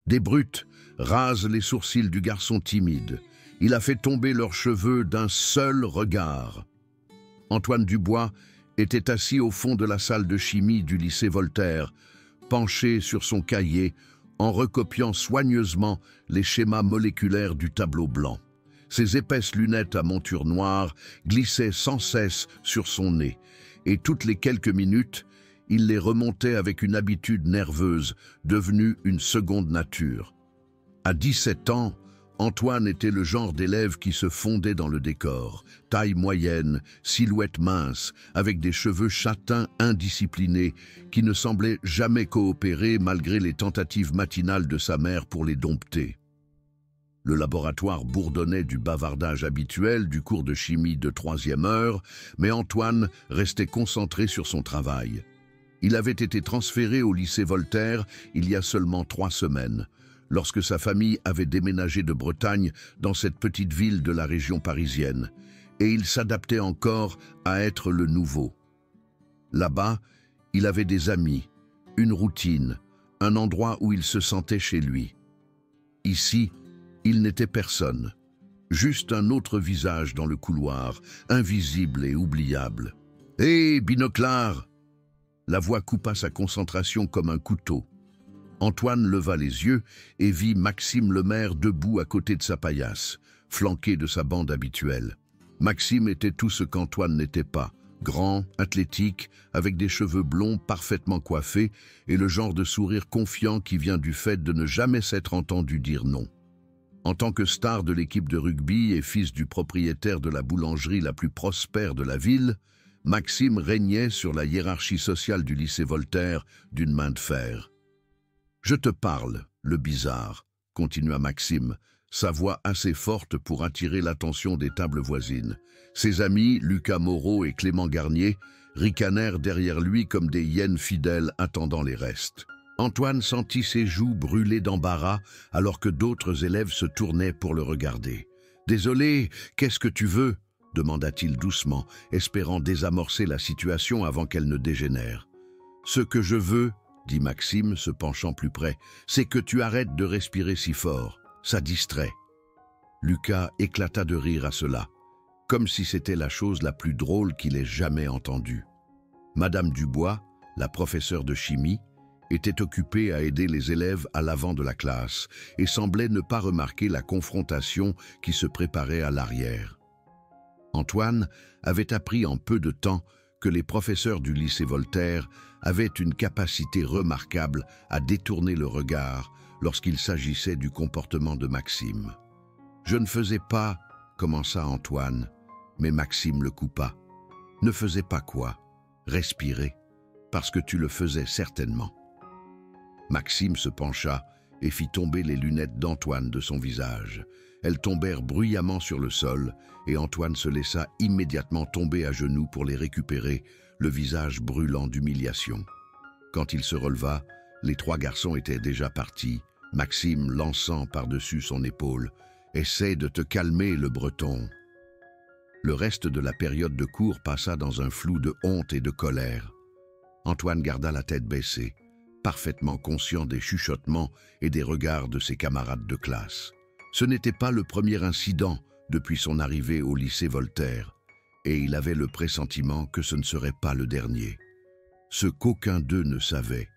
Des brutes rasent les sourcils du garçon timide. Il a fait tomber leurs cheveux d'un seul regard. Antoine Dubois était assis au fond de la salle de chimie du lycée Voltaire, penché sur son cahier, en recopiant soigneusement les schémas moléculaires du tableau blanc. Ses épaisses lunettes à monture noire glissaient sans cesse sur son nez, et toutes les quelques minutes, il les remontait avec une habitude nerveuse, devenue une seconde nature. À 17 ans, Antoine était le genre d'élève qui se fondait dans le décor. Taille moyenne, silhouette mince, avec des cheveux châtains indisciplinés, qui ne semblaient jamais coopérer malgré les tentatives matinales de sa mère pour les dompter. Le laboratoire bourdonnait du bavardage habituel du cours de chimie de 3e heure, mais Antoine restait concentré sur son travail. Il avait été transféré au lycée Voltaire il y a seulement 3 semaines, lorsque sa famille avait déménagé de Bretagne dans cette petite ville de la région parisienne, et il s'adaptait encore à être le nouveau. Là-bas, il avait des amis, une routine, un endroit où il se sentait chez lui. Ici, il n'était personne, juste un autre visage dans le couloir, invisible et oubliable. « Hé, binoclard !» La voix coupa sa concentration comme un couteau. Antoine leva les yeux et vit Maxime Lemaire debout à côté de sa paillasse, flanqué de sa bande habituelle. Maxime était tout ce qu'Antoine n'était pas, grand, athlétique, avec des cheveux blonds parfaitement coiffés et le genre de sourire confiant qui vient du fait de ne jamais s'être entendu dire non. En tant que star de l'équipe de rugby et fils du propriétaire de la boulangerie la plus prospère de la ville, Maxime régnait sur la hiérarchie sociale du lycée Voltaire d'une main de fer. « Je te parle, le bizarre », continua Maxime, sa voix assez forte pour attirer l'attention des tables voisines. Ses amis, Lucas Moreau et Clément Garnier, ricanèrent derrière lui comme des hyènes fidèles attendant les restes. Antoine sentit ses joues brûler d'embarras alors que d'autres élèves se tournaient pour le regarder. « Désolé, qu'est-ce que tu veux ?» demanda-t-il doucement, espérant désamorcer la situation avant qu'elle ne dégénère. « Ce que je veux, » dit Maxime, se penchant plus près, « c'est que tu arrêtes de respirer si fort. Ça distrait. » Lucas éclata de rire à cela, comme si c'était la chose la plus drôle qu'il ait jamais entendue. Madame Dubois, la professeure de chimie, était occupée à aider les élèves à l'avant de la classe et semblait ne pas remarquer la confrontation qui se préparait à l'arrière. Antoine avait appris en peu de temps que les professeurs du lycée Voltaire avaient une capacité remarquable à détourner le regard lorsqu'il s'agissait du comportement de Maxime. « Je ne faisais pas, » commença Antoine, mais Maxime le coupa. « Ne faisais pas quoi? Respirer, parce que tu le faisais certainement. » Maxime se pencha et fit tomber les lunettes d'Antoine de son visage. Elles tombèrent bruyamment sur le sol et Antoine se laissa immédiatement tomber à genoux pour les récupérer, le visage brûlant d'humiliation. Quand il se releva, les 3 garçons étaient déjà partis, Maxime lançant par-dessus son épaule « Essaie de te calmer, le breton !» Le reste de la période de cours passa dans un flou de honte et de colère. Antoine garda la tête baissée, parfaitement conscient des chuchotements et des regards de ses camarades de classe. Ce n'était pas le premier incident depuis son arrivée au lycée Voltaire, et il avait le pressentiment que ce ne serait pas le dernier. Ce qu'aucun d'eux ne savait,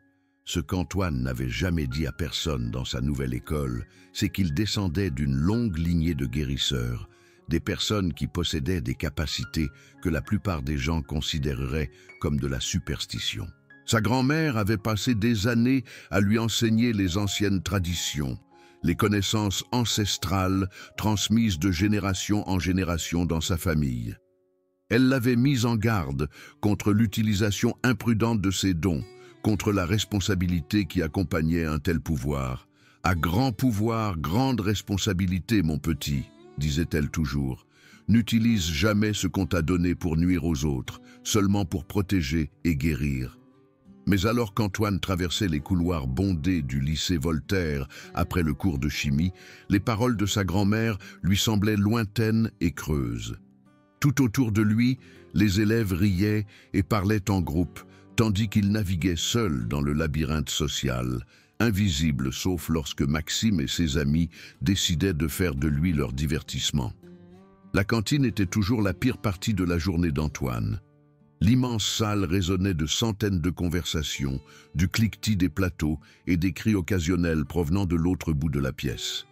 ce qu'Antoine n'avait jamais dit à personne dans sa nouvelle école, c'est qu'il descendait d'une longue lignée de guérisseurs, des personnes qui possédaient des capacités que la plupart des gens considéreraient comme de la superstition. Sa grand-mère avait passé des années à lui enseigner les anciennes traditions, les connaissances ancestrales transmises de génération en génération dans sa famille. Elle l'avait mise en garde contre l'utilisation imprudente de ses dons, contre la responsabilité qui accompagnait un tel pouvoir. « À grand pouvoir, grande responsabilité, mon petit », disait-elle toujours. « N'utilise jamais ce qu'on t'a donné pour nuire aux autres, seulement pour protéger et guérir. » Mais alors qu'Antoine traversait les couloirs bondés du lycée Voltaire après le cours de chimie, les paroles de sa grand-mère lui semblaient lointaines et creuses. Tout autour de lui, les élèves riaient et parlaient en groupe, tandis qu'il naviguait seul dans le labyrinthe social, invisible sauf lorsque Maxime et ses amis décidaient de faire de lui leur divertissement. La cantine était toujours la pire partie de la journée d'Antoine. L'immense salle résonnait de centaines de conversations, du cliquetis des plateaux et des cris occasionnels provenant de l'autre bout de la pièce.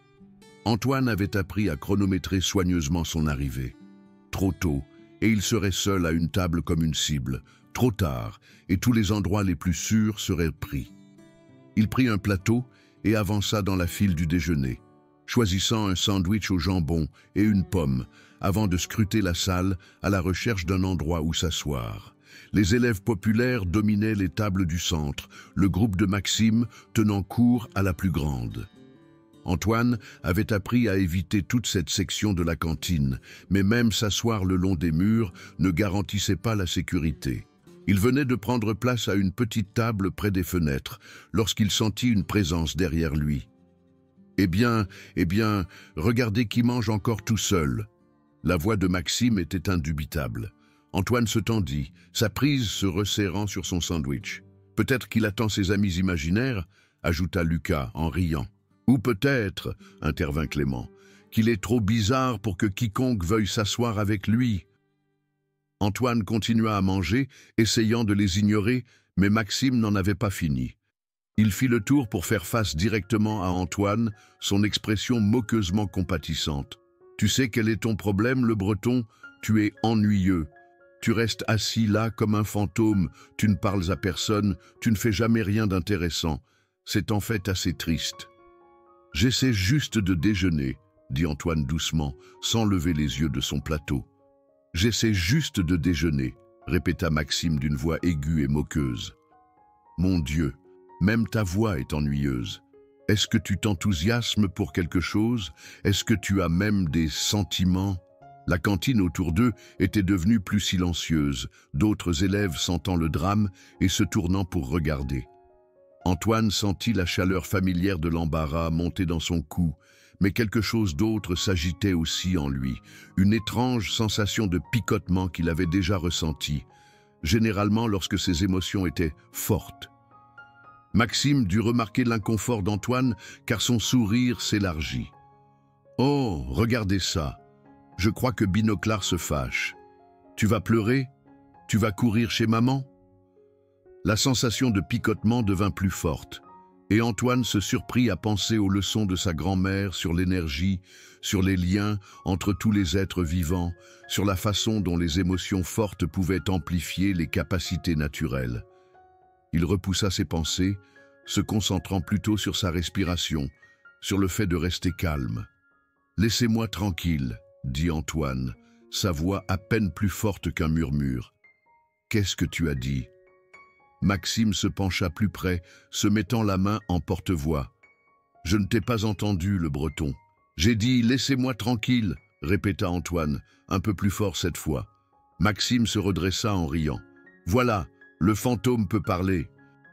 Antoine avait appris à chronométrer soigneusement son arrivée. Trop tôt, et il serait seul à une table comme une cible. Trop tard, et tous les endroits les plus sûrs seraient pris. Il prit un plateau et avança dans la file du déjeuner, choisissant un sandwich au jambon et une pomme, avant de scruter la salle à la recherche d'un endroit où s'asseoir. Les élèves populaires dominaient les tables du centre, le groupe de Maxime tenant cours à la plus grande. Antoine avait appris à éviter toute cette section de la cantine, mais même s'asseoir le long des murs ne garantissait pas la sécurité. Il venait de prendre place à une petite table près des fenêtres, lorsqu'il sentit une présence derrière lui. « Eh bien, regardez qui mange encore tout seul !» La voix de Maxime était indubitable. Antoine se tendit, sa prise se resserrant sur son sandwich. « Peut-être qu'il attend ses amis imaginaires ?» ajouta Lucas en riant. « Ou peut-être, intervint Clément, qu'il est trop bizarre pour que quiconque veuille s'asseoir avec lui. » Antoine continua à manger, essayant de les ignorer, mais Maxime n'en avait pas fini. Il fit le tour pour faire face directement à Antoine, son expression moqueusement compatissante. « Tu sais quel est ton problème, le Breton? Tu es ennuyeux. Tu restes assis là comme un fantôme, tu ne parles à personne, tu ne fais jamais rien d'intéressant. C'est en fait assez triste. » « J'essaie juste de déjeuner, » dit Antoine doucement, sans lever les yeux de son plateau. « J'essaie juste de déjeuner, » répéta Maxime d'une voix aiguë et moqueuse. « Mon Dieu, même ta voix est ennuyeuse. Est-ce que tu t'enthousiasmes pour quelque chose? Est-ce que tu as même des sentiments ?» La cantine autour d'eux était devenue plus silencieuse, d'autres élèves sentant le drame et se tournant pour regarder. Antoine sentit la chaleur familière de l'embarras monter dans son cou, mais quelque chose d'autre s'agitait aussi en lui, une étrange sensation de picotement qu'il avait déjà ressentie, généralement lorsque ses émotions étaient fortes. Maxime dut remarquer l'inconfort d'Antoine car son sourire s'élargit. « Oh, regardez ça! Je crois que Binoclard se fâche. Tu vas pleurer? Tu vas courir chez maman ?» La sensation de picotement devint plus forte, et Antoine se surprit à penser aux leçons de sa grand-mère sur l'énergie, sur les liens entre tous les êtres vivants, sur la façon dont les émotions fortes pouvaient amplifier les capacités naturelles. Il repoussa ses pensées, se concentrant plutôt sur sa respiration, sur le fait de rester calme. « Laissez-moi tranquille, » dit Antoine, sa voix à peine plus forte qu'un murmure. « Qu'est-ce que tu as dit ?» Maxime se pencha plus près, se mettant la main en porte-voix. « Je ne t'ai pas entendu, le Breton. »« J'ai dit, laissez-moi tranquille, » répéta Antoine, un peu plus fort cette fois. Maxime se redressa en riant. « Voilà, le fantôme peut parler. »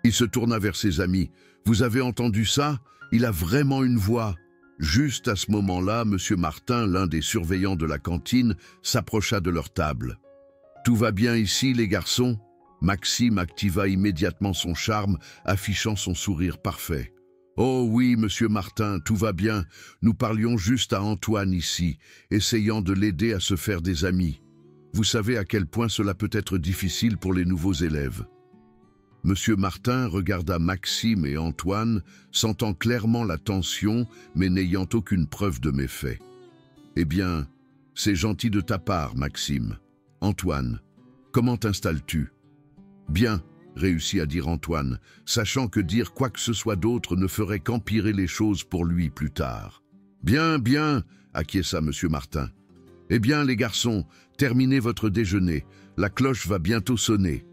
Il se tourna vers ses amis. « Vous avez entendu ça? Il a vraiment une voix. » Juste à ce moment-là, M. Martin, l'un des surveillants de la cantine, s'approcha de leur table. « Tout va bien ici, les garçons ?» Maxime activa immédiatement son charme, affichant son sourire parfait. « Oh oui, monsieur Martin, tout va bien. Nous parlions juste à Antoine ici, essayant de l'aider à se faire des amis. Vous savez à quel point cela peut être difficile pour les nouveaux élèves. » Monsieur Martin regarda Maxime et Antoine, sentant clairement la tension, mais n'ayant aucune preuve de méfait. « Eh bien, c'est gentil de ta part, Maxime. Antoine, comment t'installes-tu » ? « Bien, » réussit à dire Antoine, sachant que dire quoi que ce soit d'autre ne ferait qu'empirer les choses pour lui plus tard. « Bien, bien, » acquiesça M. Martin. « Eh bien, les garçons, terminez votre déjeuner, la cloche va bientôt sonner. »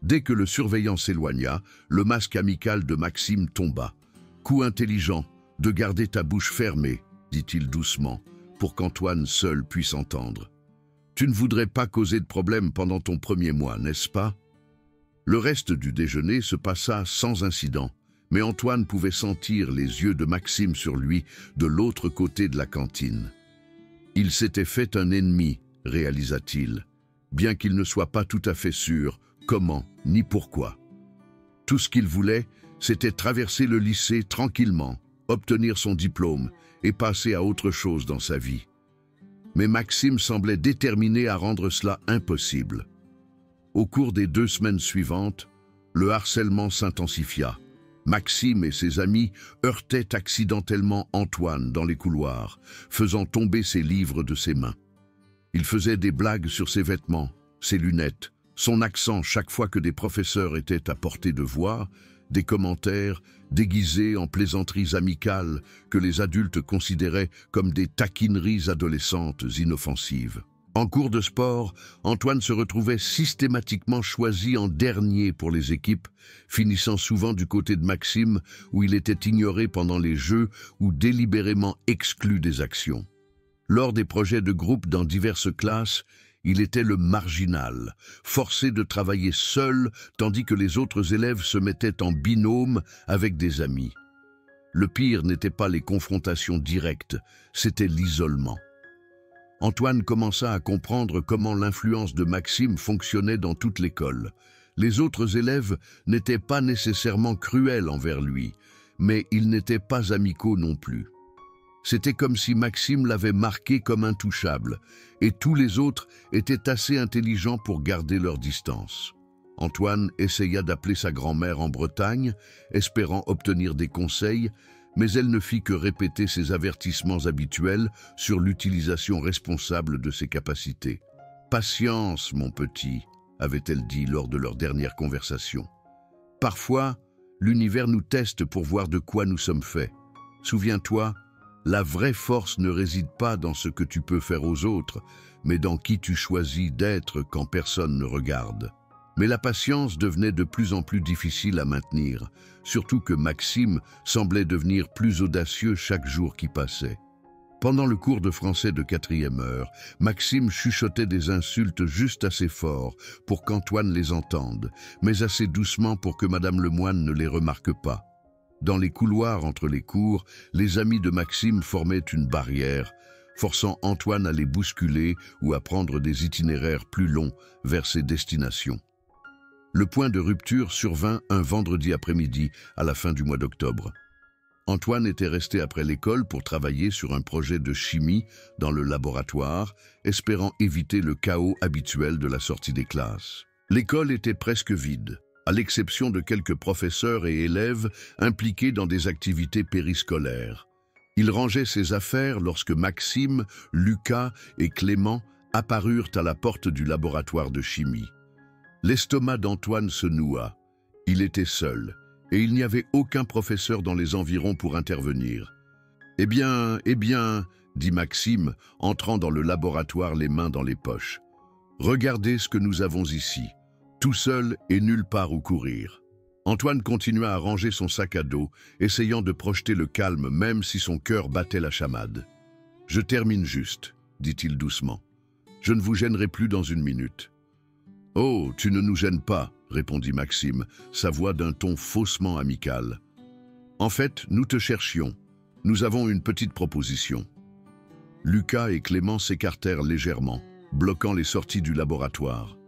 Dès que le surveillant s'éloigna, le masque amical de Maxime tomba. « Coup intelligent, de garder ta bouche fermée, » dit-il doucement, pour qu'Antoine seul puisse entendre. « Tu ne voudrais pas causer de problème pendant ton premier mois, n'est-ce pas ?» Le reste du déjeuner se passa sans incident, mais Antoine pouvait sentir les yeux de Maxime sur lui de l'autre côté de la cantine. Il s'était fait un ennemi, réalisa-t-il, bien qu'il ne soit pas tout à fait sûr comment ni pourquoi. Tout ce qu'il voulait, C'était traverser le lycée tranquillement, obtenir son diplôme et passer à autre chose dans sa vie. Mais Maxime semblait déterminé à rendre cela impossible. Au cours des 2 semaines suivantes, le harcèlement s'intensifia. Maxime et ses amis heurtaient accidentellement Antoine dans les couloirs, faisant tomber ses livres de ses mains. Ils faisaient des blagues sur ses vêtements, ses lunettes, son accent chaque fois que des professeurs étaient à portée de voix, des commentaires déguisés en plaisanteries amicales que les adultes considéraient comme des taquineries adolescentes inoffensives. En cours de sport, Antoine se retrouvait systématiquement choisi en dernier pour les équipes, finissant souvent du côté de Maxime où il était ignoré pendant les jeux ou délibérément exclu des actions. Lors des projets de groupe dans diverses classes, il était le marginal, forcé de travailler seul tandis que les autres élèves se mettaient en binôme avec des amis. Le pire n'était pas les confrontations directes, c'était l'isolement. Antoine commença à comprendre comment l'influence de Maxime fonctionnait dans toute l'école. Les autres élèves n'étaient pas nécessairement cruels envers lui, mais ils n'étaient pas amicaux non plus. C'était comme si Maxime l'avait marqué comme intouchable, et tous les autres étaient assez intelligents pour garder leur distance. Antoine essaya d'appeler sa grand-mère en Bretagne, espérant obtenir des conseils, mais elle ne fit que répéter ses avertissements habituels sur l'utilisation responsable de ses capacités. « Patience, mon petit », avait-elle dit lors de leur dernière conversation. « Parfois, l'univers nous teste pour voir de quoi nous sommes faits. Souviens-toi, la vraie force ne réside pas dans ce que tu peux faire aux autres, mais dans qui tu choisis d'être quand personne ne regarde. » Mais la patience devenait de plus en plus difficile à maintenir, surtout que Maxime semblait devenir plus audacieux chaque jour qui passait. Pendant le cours de français de 4e heure, Maxime chuchotait des insultes juste assez fort pour qu'Antoine les entende, mais assez doucement pour que Madame Lemoine ne les remarque pas. Dans les couloirs entre les cours, les amis de Maxime formaient une barrière, forçant Antoine à les bousculer ou à prendre des itinéraires plus longs vers ses destinations. Le point de rupture survint un vendredi après-midi à la fin du mois d'octobre. Antoine était resté après l'école pour travailler sur un projet de chimie dans le laboratoire, espérant éviter le chaos habituel de la sortie des classes. L'école était presque vide, à l'exception de quelques professeurs et élèves impliqués dans des activités périscolaires. Il rangeait ses affaires lorsque Maxime, Lucas et Clément apparurent à la porte du laboratoire de chimie. L'estomac d'Antoine se noua. Il était seul, et il n'y avait aucun professeur dans les environs pour intervenir. « Eh bien, dit Maxime, entrant dans le laboratoire les mains dans les poches. « Regardez ce que nous avons ici, tout seul et nulle part où courir. » Antoine continua à ranger son sac à dos, essayant de projeter le calme même si son cœur battait la chamade. « Je termine juste, dit-il doucement. Je ne vous gênerai plus dans une minute. » « Oh, tu ne nous gênes pas, répondit Maxime, sa voix d'un ton faussement amical. « En fait, nous te cherchions. Nous avons une petite proposition. » Lucas et Clément s'écartèrent légèrement, bloquant les sorties du laboratoire.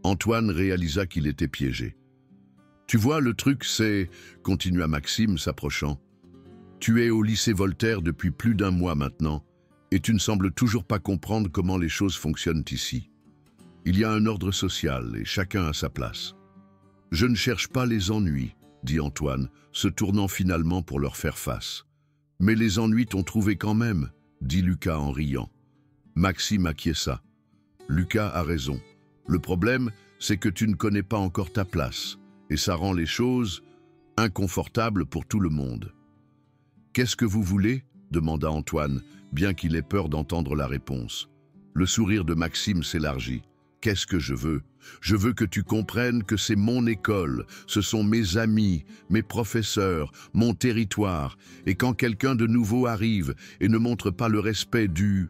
Antoine réalisa qu'il était piégé. « Tu vois, le truc c'est, continua Maxime s'approchant, tu es au lycée Voltaire depuis plus d'1 mois maintenant, et tu ne sembles toujours pas comprendre comment les choses fonctionnent ici. Il y a un ordre social et chacun a sa place. Je ne cherche pas les ennuis, dit Antoine, se tournant finalement pour leur faire face. Mais les ennuis t'ont trouvé quand même, dit Lucas en riant. Maxime acquiesça. Lucas a raison. Le problème, c'est que tu ne connais pas encore ta place, et ça rend les choses inconfortables pour tout le monde. Qu'est-ce que vous voulez ? Demanda Antoine, bien qu'il ait peur d'entendre la réponse. Le sourire de Maxime s'élargit. Qu'est-ce que je veux ? Je veux que tu comprennes que c'est mon école, ce sont mes amis, mes professeurs, mon territoire, et quand quelqu'un de nouveau arrive et ne montre pas le respect dû...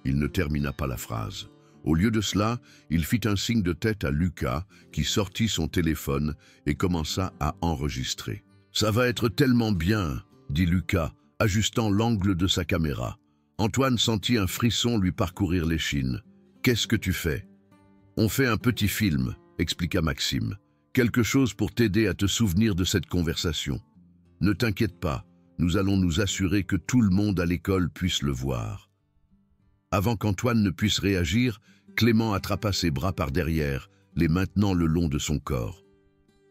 Il ne termina pas la phrase. Au lieu de cela, il fit un signe de tête à Lucas, qui sortit son téléphone et commença à enregistrer. « Ça va être tellement bien !» dit Lucas, ajustant l'angle de sa caméra. Antoine sentit un frisson lui parcourir l'échine. « Qu'est-ce que tu fais ?»« On fait un petit film, expliqua Maxime. Quelque chose pour t'aider à te souvenir de cette conversation. Ne t'inquiète pas, nous allons nous assurer que tout le monde à l'école puisse le voir. » Avant qu'Antoine ne puisse réagir, Clément attrapa ses bras par derrière, les maintenant le long de son corps.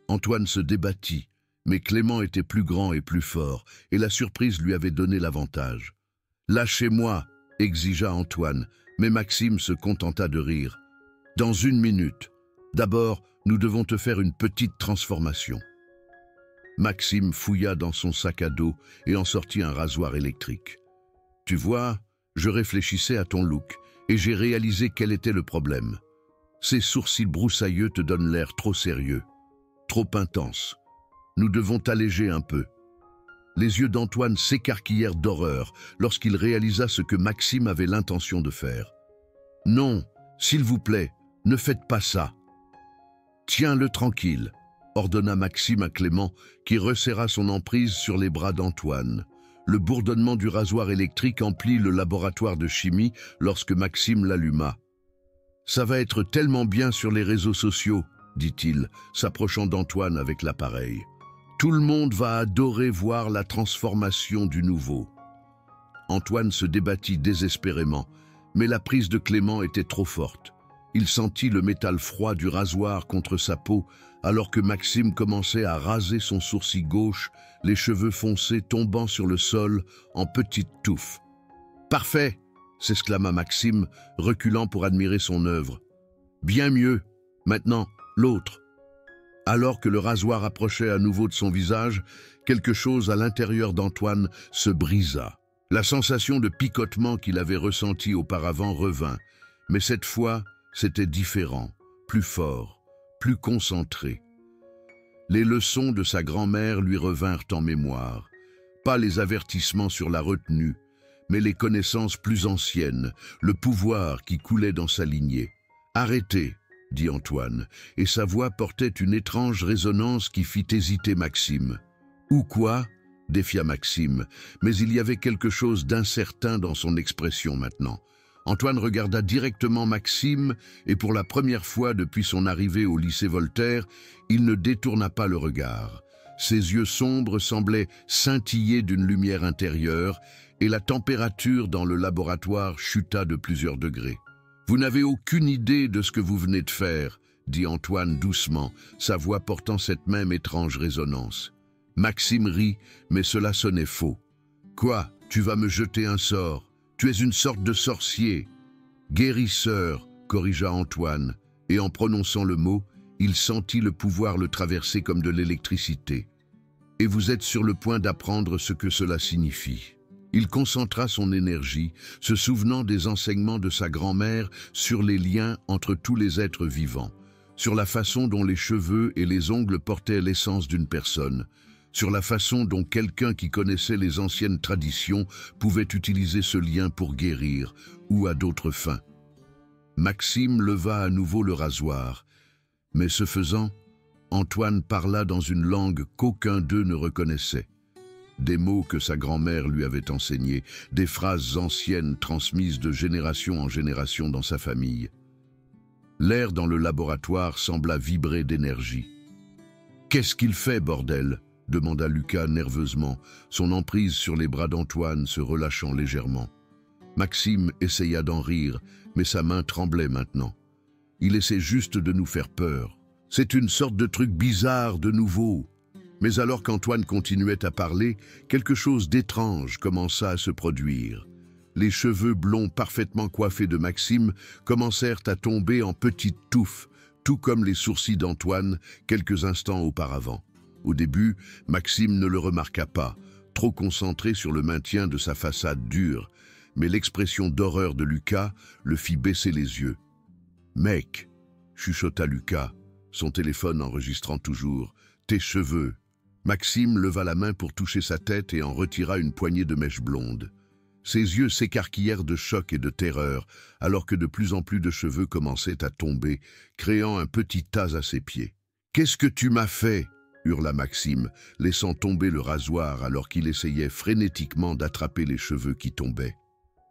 Antoine se débattit, mais Clément était plus grand et plus fort, et la surprise lui avait donné l'avantage. « Lâchez-moi » exigea Antoine, mais Maxime se contenta de rire. « Dans 1 minute. D'abord, nous devons te faire une petite transformation. » Maxime fouilla dans son sac à dos et en sortit un rasoir électrique. « Tu vois, je réfléchissais à ton look, et j'ai réalisé quel était le problème. Ces sourcils broussailleux te donnent l'air trop sérieux, trop intense. Nous devons t'alléger un peu. » Les yeux d'Antoine s'écarquillèrent d'horreur lorsqu'il réalisa ce que Maxime avait l'intention de faire. « Non, s'il vous plaît, ne faites pas ça. »« Tiens-le tranquille, » ordonna Maxime à Clément, qui resserra son emprise sur les bras d'Antoine. Le bourdonnement du rasoir électrique emplit le laboratoire de chimie lorsque Maxime l'alluma. « Ça va être tellement bien sur les réseaux sociaux, » dit-il, s'approchant d'Antoine avec l'appareil. « Tout le monde va adorer voir la transformation du nouveau. » Antoine se débattit désespérément, mais la prise de Clément était trop forte. Il sentit le métal froid du rasoir contre sa peau, alors que Maxime commençait à raser son sourcil gauche, les cheveux foncés tombant sur le sol en petites touffes. « Parfait !» s'exclama Maxime, reculant pour admirer son œuvre. « Bien mieux. Maintenant, l'autre. » Alors que le rasoir approchait à nouveau de son visage, quelque chose à l'intérieur d'Antoine se brisa. La sensation de picotement qu'il avait ressentie auparavant revint, mais cette fois, c'était différent, plus fort, plus concentré. Les leçons de sa grand-mère lui revinrent en mémoire. Pas les avertissements sur la retenue, mais les connaissances plus anciennes, le pouvoir qui coulait dans sa lignée. « Arrêtez !» dit Antoine, et sa voix portait une étrange résonance qui fit hésiter Maxime. « Ou quoi ?» défia Maxime, mais il y avait quelque chose d'incertain dans son expression maintenant. Antoine regarda directement Maxime et pour la première fois depuis son arrivée au lycée Voltaire, il ne détourna pas le regard. Ses yeux sombres semblaient scintiller d'une lumière intérieure et la température dans le laboratoire chuta de plusieurs degrés. « Vous n'avez aucune idée de ce que vous venez de faire, » dit Antoine doucement, sa voix portant cette même étrange résonance. Maxime rit, mais cela sonnait faux. « Quoi, tu vas me jeter un sort? Tu es une sorte de sorcier. »« Guérisseur, » corrigea Antoine, et en prononçant le mot, il sentit le pouvoir le traverser comme de l'électricité. « Et vous êtes sur le point d'apprendre ce que cela signifie. » Il concentra son énergie, se souvenant des enseignements de sa grand-mère sur les liens entre tous les êtres vivants, sur la façon dont les cheveux et les ongles portaient l'essence d'une personne, sur la façon dont quelqu'un qui connaissait les anciennes traditions pouvait utiliser ce lien pour guérir ou à d'autres fins. Maxime leva à nouveau le rasoir, mais ce faisant, Antoine parla dans une langue qu'aucun d'eux ne reconnaissait. Des mots que sa grand-mère lui avait enseignés, des phrases anciennes transmises de génération en génération dans sa famille. L'air dans le laboratoire sembla vibrer d'énergie. « Qu'est-ce qu'il fait, bordel ?» demanda Lucas nerveusement, son emprise sur les bras d'Antoine se relâchant légèrement. Maxime essaya d'en rire, mais sa main tremblait maintenant. Il essaie juste de nous faire peur. C'est une sorte de truc bizarre de nouveau. Mais alors qu'Antoine continuait à parler, quelque chose d'étrange commença à se produire. Les cheveux blonds parfaitement coiffés de Maxime commencèrent à tomber en petites touffes, tout comme les sourcils d'Antoine quelques instants auparavant. Au début, Maxime ne le remarqua pas, trop concentré sur le maintien de sa façade dure, mais l'expression d'horreur de Lucas le fit baisser les yeux. « Mec !» chuchota Lucas, son téléphone enregistrant toujours, « tes cheveux !» Maxime leva la main pour toucher sa tête et en retira une poignée de mèches blondes. Ses yeux s'écarquillèrent de choc et de terreur, alors que de plus en plus de cheveux commençaient à tomber, créant un petit tas à ses pieds. « Qu'est-ce que tu m'as fait ?» hurla Maxime, laissant tomber le rasoir alors qu'il essayait frénétiquement d'attraper les cheveux qui tombaient.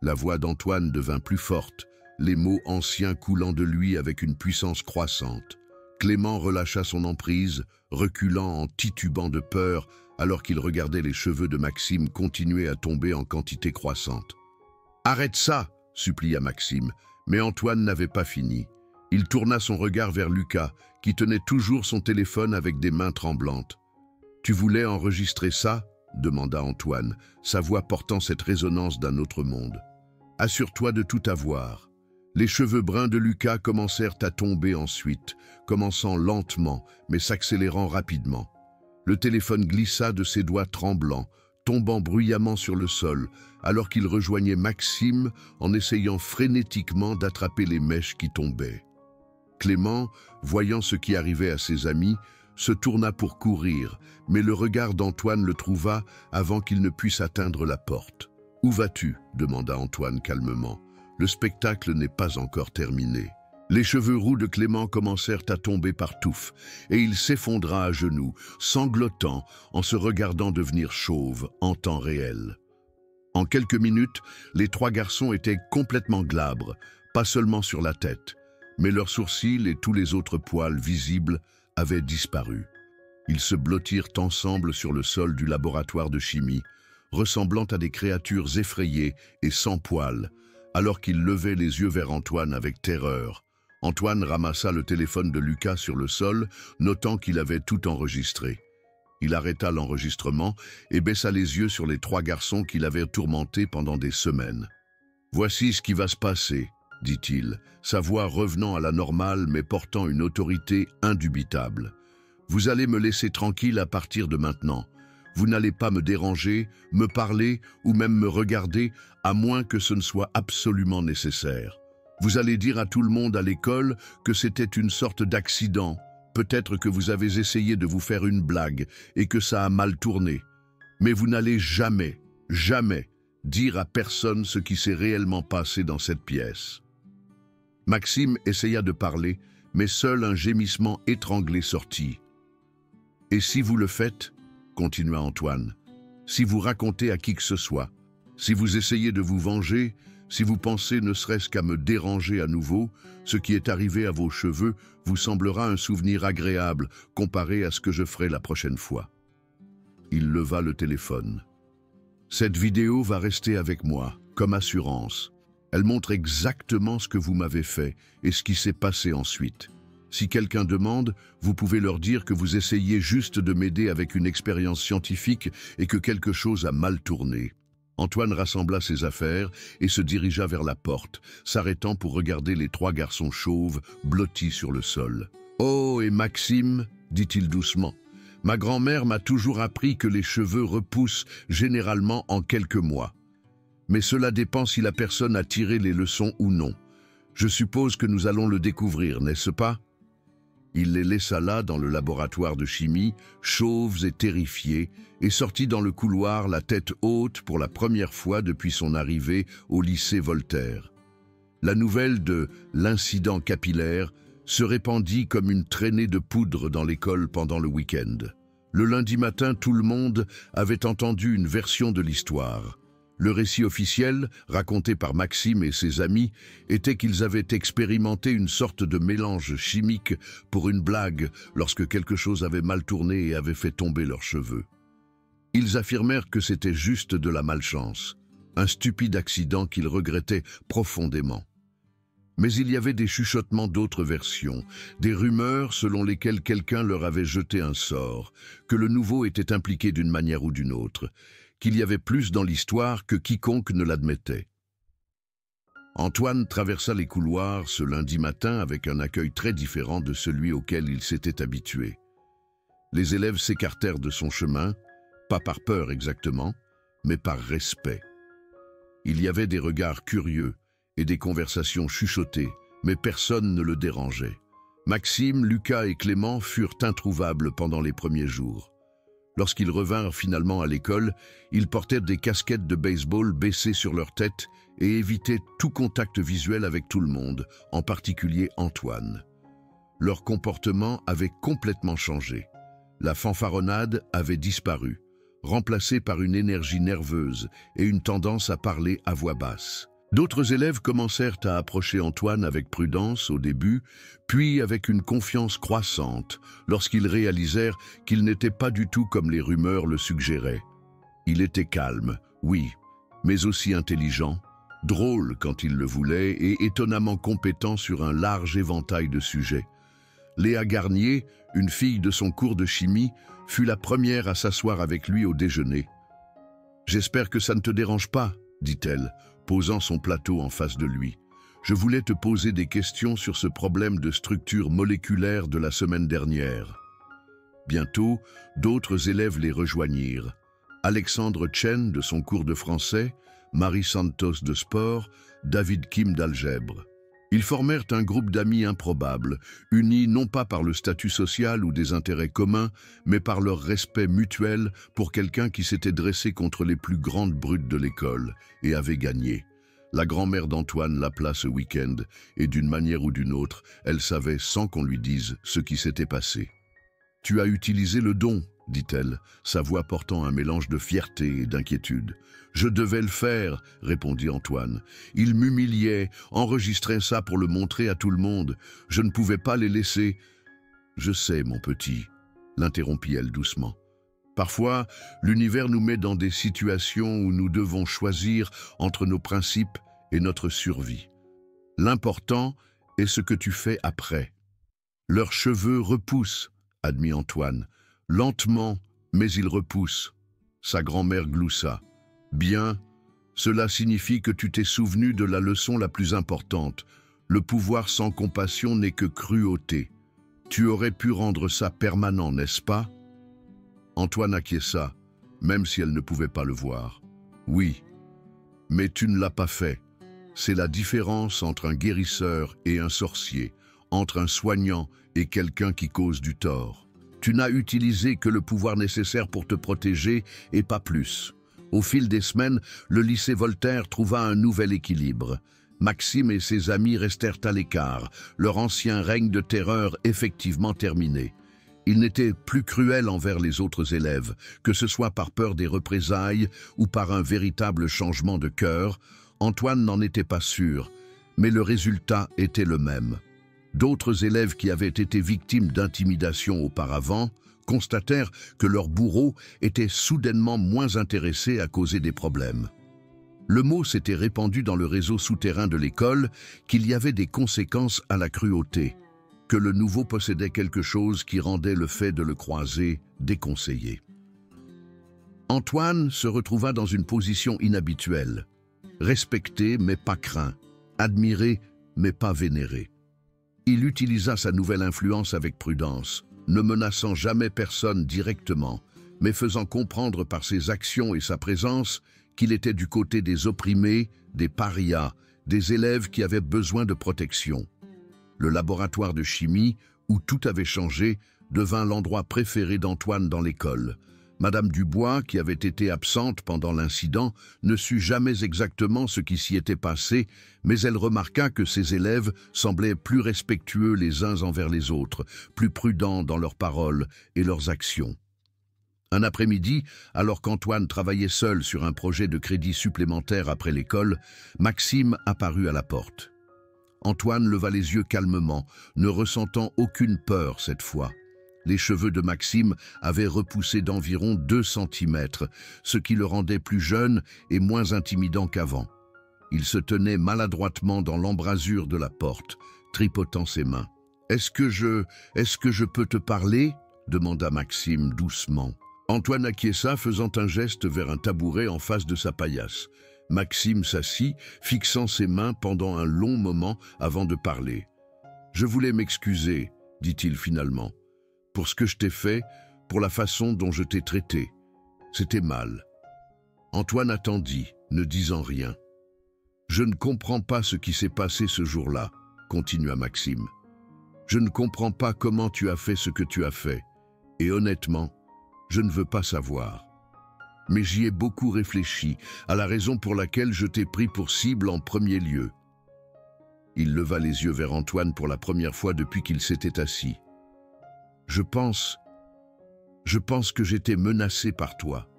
La voix d'Antoine devint plus forte, les mots anciens coulant de lui avec une puissance croissante. « Clément relâcha son emprise, reculant en titubant de peur alors qu'il regardait les cheveux de Maxime continuer à tomber en quantité croissante. « Arrête ça !» supplia Maxime, mais Antoine n'avait pas fini. Il tourna son regard vers Lucas, qui tenait toujours son téléphone avec des mains tremblantes. « Tu voulais enregistrer ça ?» demanda Antoine, sa voix portant cette résonance d'un autre monde. « Assure-toi de tout avoir. » Les cheveux bruns de Lucas commencèrent à tomber ensuite, commençant lentement, mais s'accélérant rapidement. Le téléphone glissa de ses doigts tremblants, tombant bruyamment sur le sol, alors qu'il rejoignait Maxime en essayant frénétiquement d'attraper les mèches qui tombaient. Clément, voyant ce qui arrivait à ses amis, se tourna pour courir, mais le regard d'Antoine le trouva avant qu'il ne puisse atteindre la porte. « Où vas-tu » demanda Antoine calmement. « Le spectacle n'est pas encore terminé. » Les cheveux roux de Clément commencèrent à tomber par touffes, et il s'effondra à genoux, sanglotant en se regardant devenir chauve en temps réel. En quelques minutes, les trois garçons étaient complètement glabres, pas seulement sur la tête, mais leurs sourcils et tous les autres poils visibles avaient disparu. Ils se blottirent ensemble sur le sol du laboratoire de chimie, ressemblant à des créatures effrayées et sans poils, alors qu'ils levaient les yeux vers Antoine avec terreur. Antoine ramassa le téléphone de Lucas sur le sol, notant qu'il avait tout enregistré. Il arrêta l'enregistrement et baissa les yeux sur les trois garçons qu'il avait tourmentés pendant des semaines. « Voici ce qui va se passer », dit-il, sa voix revenant à la normale mais portant une autorité indubitable. « Vous allez me laisser tranquille à partir de maintenant. Vous n'allez pas me déranger, me parler ou même me regarder, à moins que ce ne soit absolument nécessaire. Vous allez dire à tout le monde à l'école que c'était une sorte d'accident. Peut-être que vous avez essayé de vous faire une blague et que ça a mal tourné. Mais vous n'allez jamais, jamais dire à personne ce qui s'est réellement passé dans cette pièce. » Maxime essaya de parler, mais seul un gémissement étranglé sortit. « Et si vous le faites, » continua Antoine, « si vous racontez à qui que ce soit, si vous essayez de vous venger, si vous pensez ne serait-ce qu'à me déranger à nouveau, ce qui est arrivé à vos cheveux vous semblera un souvenir agréable comparé à ce que je ferai la prochaine fois. » Il leva le téléphone. « Cette vidéo va rester avec moi, comme assurance. Elle montre exactement ce que vous m'avez fait et ce qui s'est passé ensuite. Si quelqu'un demande, vous pouvez leur dire que vous essayez juste de m'aider avec une expérience scientifique et que quelque chose a mal tourné. » Antoine rassembla ses affaires et se dirigea vers la porte, s'arrêtant pour regarder les trois garçons chauves blottis sur le sol. « Oh, et Maxime, dit-il doucement, ma grand-mère m'a toujours appris que les cheveux repoussent généralement en quelques mois. Mais cela dépend si la personne a tiré les leçons ou non. Je suppose que nous allons le découvrir, n'est-ce pas ?» Il les laissa là dans le laboratoire de chimie, chauves et terrifiés, et sortit dans le couloir la tête haute pour la première fois depuis son arrivée au lycée Voltaire. La nouvelle de l'incident capillaire se répandit comme une traînée de poudre dans l'école pendant le week-end. Le lundi matin, tout le monde avait entendu une version de l'histoire. Le récit officiel, raconté par Maxime et ses amis, était qu'ils avaient expérimenté une sorte de mélange chimique pour une blague lorsque quelque chose avait mal tourné et avait fait tomber leurs cheveux. Ils affirmèrent que c'était juste de la malchance, un stupide accident qu'ils regrettaient profondément. Mais il y avait des chuchotements d'autres versions, des rumeurs selon lesquelles quelqu'un leur avait jeté un sort, que le nouveau était impliqué d'une manière ou d'une autre, qu'il y avait plus dans l'histoire que quiconque ne l'admettait. Antoine traversa les couloirs ce lundi matin avec un accueil très différent de celui auquel il s'était habitué. Les élèves s'écartèrent de son chemin, pas par peur exactement, mais par respect. Il y avait des regards curieux et des conversations chuchotées, mais personne ne le dérangeait. Maxime, Lucas et Clément furent introuvables pendant les premiers jours. Lorsqu'ils revinrent finalement à l'école, ils portaient des casquettes de baseball baissées sur leur tête et évitaient tout contact visuel avec tout le monde, en particulier Antoine. Leur comportement avait complètement changé. La fanfaronnade avait disparu, remplacée par une énergie nerveuse et une tendance à parler à voix basse. D'autres élèves commencèrent à approcher Antoine avec prudence au début, puis avec une confiance croissante lorsqu'ils réalisèrent qu'il n'était pas du tout comme les rumeurs le suggéraient. Il était calme, oui, mais aussi intelligent, drôle quand il le voulait et étonnamment compétent sur un large éventail de sujets. Léa Garnier, une fille de son cours de chimie, fut la première à s'asseoir avec lui au déjeuner. « J'espère que ça ne te dérange pas », dit-elle, posant son plateau en face de lui. « Je voulais te poser des questions sur ce problème de structure moléculaire de la semaine dernière. » Bientôt, d'autres élèves les rejoignirent. Alexandre Chen de son cours de français, Marie Santos de sport, David Kim d'algèbre. Ils formèrent un groupe d'amis improbables, unis non pas par le statut social ou des intérêts communs, mais par leur respect mutuel pour quelqu'un qui s'était dressé contre les plus grandes brutes de l'école et avait gagné. La grand-mère d'Antoine l'appela ce week-end, et d'une manière ou d'une autre, elle savait sans qu'on lui dise ce qui s'était passé. « Tu as utilisé le don », dit-elle, sa voix portant un mélange de fierté et d'inquiétude. « Je devais le faire, » répondit Antoine. « Il m'humiliait, enregistrait ça pour le montrer à tout le monde. Je ne pouvais pas les laisser. »« Je sais, mon petit, » l'interrompit-elle doucement. « Parfois, l'univers nous met dans des situations où nous devons choisir entre nos principes et notre survie. L'important est ce que tu fais après. » « Leurs cheveux repoussent, » admit Antoine. « Lentement, mais ils repoussent. » Sa grand-mère gloussa. « Bien, cela signifie que tu t'es souvenu de la leçon la plus importante. Le pouvoir sans compassion n'est que cruauté. Tu aurais pu rendre ça permanent, n'est-ce pas ?» Antoine acquiesça, même si elle ne pouvait pas le voir. « Oui, mais tu ne l'as pas fait. C'est la différence entre un guérisseur et un sorcier, entre un soignant et quelqu'un qui cause du tort. Tu n'as utilisé que le pouvoir nécessaire pour te protéger et pas plus. » Au fil des semaines, le lycée Voltaire trouva un nouvel équilibre. Maxime et ses amis restèrent à l'écart, leur ancien règne de terreur effectivement terminé. Ils n'étaient plus cruels envers les autres élèves, que ce soit par peur des représailles ou par un véritable changement de cœur. Antoine n'en était pas sûr, mais le résultat était le même. D'autres élèves qui avaient été victimes d'intimidation auparavant constatèrent que leurs bourreaux étaient soudainement moins intéressés à causer des problèmes. Le mot s'était répandu dans le réseau souterrain de l'école qu'il y avait des conséquences à la cruauté, que le nouveau possédait quelque chose qui rendait le fait de le croiser déconseillé. Antoine se retrouva dans une position inhabituelle, respecté mais pas craint, admiré mais pas vénéré. Il utilisa sa nouvelle influence avec prudence, ne menaçant jamais personne directement, mais faisant comprendre par ses actions et sa présence qu'il était du côté des opprimés, des parias, des élèves qui avaient besoin de protection. Le laboratoire de chimie, où tout avait changé, devint l'endroit préféré d'Antoine dans l'école. Madame Dubois, qui avait été absente pendant l'incident, ne sut jamais exactement ce qui s'y était passé, mais elle remarqua que ses élèves semblaient plus respectueux les uns envers les autres, plus prudents dans leurs paroles et leurs actions. Un après-midi, alors qu'Antoine travaillait seul sur un projet de crédit supplémentaire après l'école, Maxime apparut à la porte. Antoine leva les yeux calmement, ne ressentant aucune peur cette fois. Les cheveux de Maxime avaient repoussé d'environ 2 centimètres, ce qui le rendait plus jeune et moins intimidant qu'avant. Il se tenait maladroitement dans l'embrasure de la porte, tripotant ses mains. « Est-ce que je peux te parler ?» demanda Maxime doucement. Antoine acquiesça, faisant un geste vers un tabouret en face de sa paillasse. Maxime s'assit, fixant ses mains pendant un long moment avant de parler. « Je voulais m'excuser, » dit-il finalement. « Pour ce que je t'ai fait, pour la façon dont je t'ai traité. C'était mal. » Antoine attendit, ne disant rien. « Je ne comprends pas ce qui s'est passé ce jour-là, » continua Maxime. « Je ne comprends pas comment tu as fait ce que tu as fait, et honnêtement, je ne veux pas savoir. Mais j'y ai beaucoup réfléchi, à la raison pour laquelle je t'ai pris pour cible en premier lieu. » Il leva les yeux vers Antoine pour la première fois depuis qu'il s'était assis. Je pense que j'étais menacé par toi.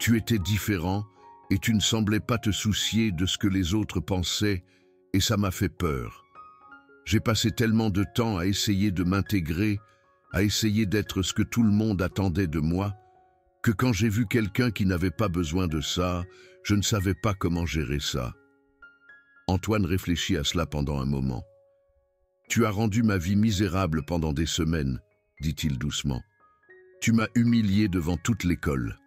Tu étais différent et tu ne semblais pas te soucier de ce que les autres pensaient, et ça m'a fait peur. J'ai passé tellement de temps à essayer de m'intégrer, à essayer d'être ce que tout le monde attendait de moi, que quand j'ai vu quelqu'un qui n'avait pas besoin de ça, je ne savais pas comment gérer ça. » Antoine réfléchit à cela pendant un moment. « Tu as rendu ma vie misérable pendant des semaines, » dit-il doucement. « Tu m'as humilié devant toute l'école. »«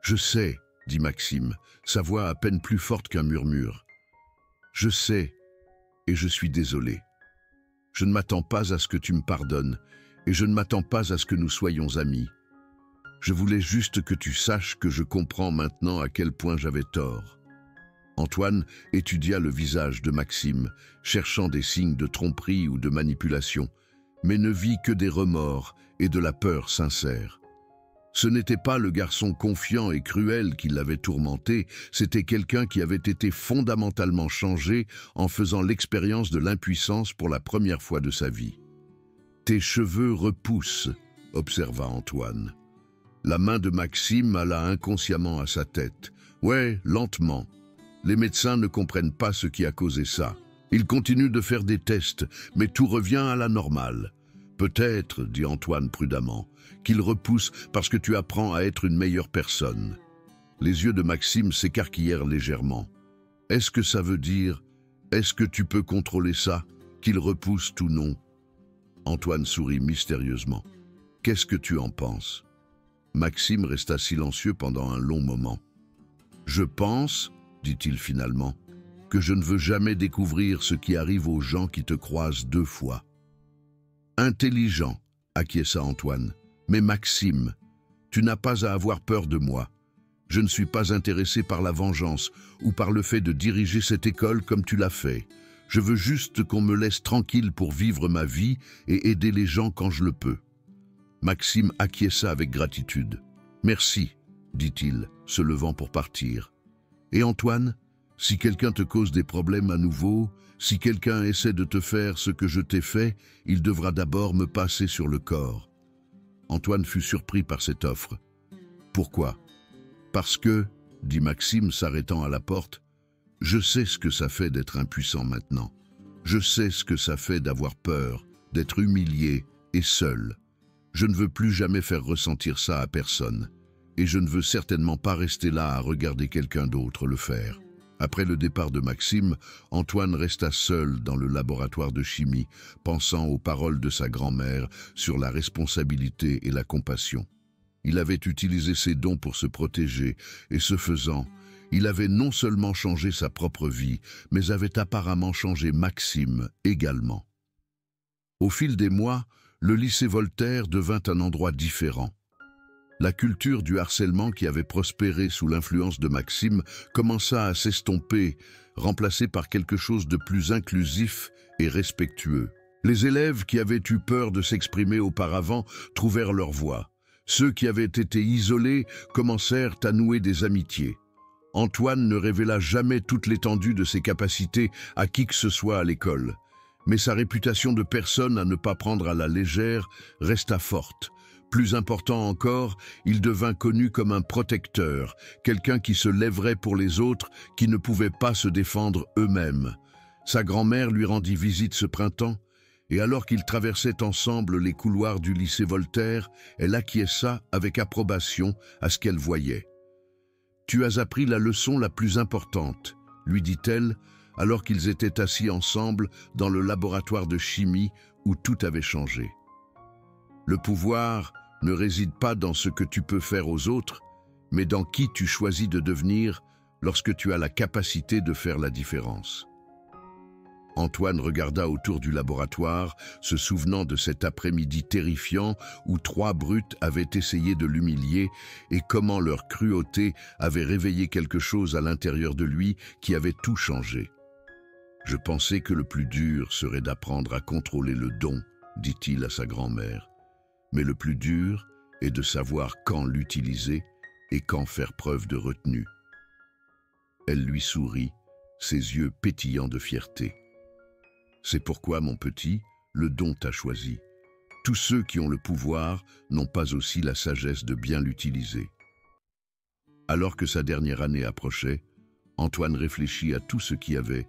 Je sais, » dit Maxime, sa voix à peine plus forte qu'un murmure. « Je sais, et je suis désolé. Je ne m'attends pas à ce que tu me pardonnes, et je ne m'attends pas à ce que nous soyons amis. Je voulais juste que tu saches que je comprends maintenant à quel point j'avais tort. » Antoine étudia le visage de Maxime, cherchant des signes de tromperie ou de manipulation, mais ne vit que des remords et de la peur sincère. Ce n'était pas le garçon confiant et cruel qui l'avait tourmenté, c'était quelqu'un qui avait été fondamentalement changé en faisant l'expérience de l'impuissance pour la première fois de sa vie. « Tes cheveux repoussent, » observa Antoine. La main de Maxime alla inconsciemment à sa tête. « Ouais, lentement. Les médecins ne comprennent pas ce qui a causé ça. Ils continuent de faire des tests, mais tout revient à la normale. Peut-être, dit Antoine prudemment, qu'il repousse parce que tu apprends à être une meilleure personne. » Les yeux de Maxime s'écarquillèrent légèrement. « Est-ce que ça veut dire, est-ce que tu peux contrôler ça, qu'il repousse ou non ?» Antoine sourit mystérieusement. « Qu'est-ce que tu en penses ?» Maxime resta silencieux pendant un long moment. « Je pense, dit-il finalement, que je ne veux jamais découvrir ce qui arrive aux gens qui te croisent deux fois. » « Intelligent, acquiesça Antoine. Mais Maxime, tu n'as pas à avoir peur de moi. Je ne suis pas intéressé par la vengeance ou par le fait de diriger cette école comme tu l'as fait. Je veux juste qu'on me laisse tranquille pour vivre ma vie et aider les gens quand je le peux. » Maxime acquiesça avec gratitude. « Merci, dit-il, se levant pour partir. « Et Antoine, si quelqu'un te cause des problèmes à nouveau, si quelqu'un essaie de te faire ce que je t'ai fait, il devra d'abord me passer sur le corps. » Antoine fut surpris par cette offre. « Pourquoi ? » ?»« Parce que, dit Maxime s'arrêtant à la porte, je sais ce que ça fait d'être impuissant maintenant. Je sais ce que ça fait d'avoir peur, d'être humilié et seul. Je ne veux plus jamais faire ressentir ça à personne. Et je ne veux certainement pas rester là à regarder quelqu'un d'autre le faire. » Après le départ de Maxime, Antoine resta seul dans le laboratoire de chimie, pensant aux paroles de sa grand-mère sur la responsabilité et la compassion. Il avait utilisé ses dons pour se protéger, et ce faisant, il avait non seulement changé sa propre vie, mais avait apparemment changé Maxime également. Au fil des mois, le lycée Voltaire devint un endroit différent. La culture du harcèlement qui avait prospéré sous l'influence de Maxime commença à s'estomper, remplacée par quelque chose de plus inclusif et respectueux. Les élèves qui avaient eu peur de s'exprimer auparavant trouvèrent leur voie. Ceux qui avaient été isolés commencèrent à nouer des amitiés. Antoine ne révéla jamais toute l'étendue de ses capacités à qui que ce soit à l'école. Mais sa réputation de personne à ne pas prendre à la légère resta forte. Plus important encore, il devint connu comme un protecteur, quelqu'un qui se lèverait pour les autres qui ne pouvaient pas se défendre eux-mêmes. Sa grand-mère lui rendit visite ce printemps, et alors qu'ils traversaient ensemble les couloirs du lycée Voltaire, elle acquiesça avec approbation à ce qu'elle voyait. « Tu as appris la leçon la plus importante, » lui dit-elle, alors qu'ils étaient assis ensemble dans le laboratoire de chimie où tout avait changé. « Le pouvoir ne réside pas dans ce que tu peux faire aux autres, mais dans qui tu choisis de devenir lorsque tu as la capacité de faire la différence. » Antoine regarda autour du laboratoire, se souvenant de cet après-midi terrifiant où trois brutes avaient essayé de l'humilier et comment leur cruauté avait réveillé quelque chose à l'intérieur de lui qui avait tout changé. « Je pensais que le plus dur serait d'apprendre à contrôler le don, » dit-il à sa grand-mère. « Mais le plus dur est de savoir quand l'utiliser et quand faire preuve de retenue. » Elle lui sourit, ses yeux pétillants de fierté. « C'est pourquoi, mon petit, le don t'a choisi. Tous ceux qui ont le pouvoir n'ont pas aussi la sagesse de bien l'utiliser. » Alors que sa dernière année approchait, Antoine réfléchit à tout ce qui avait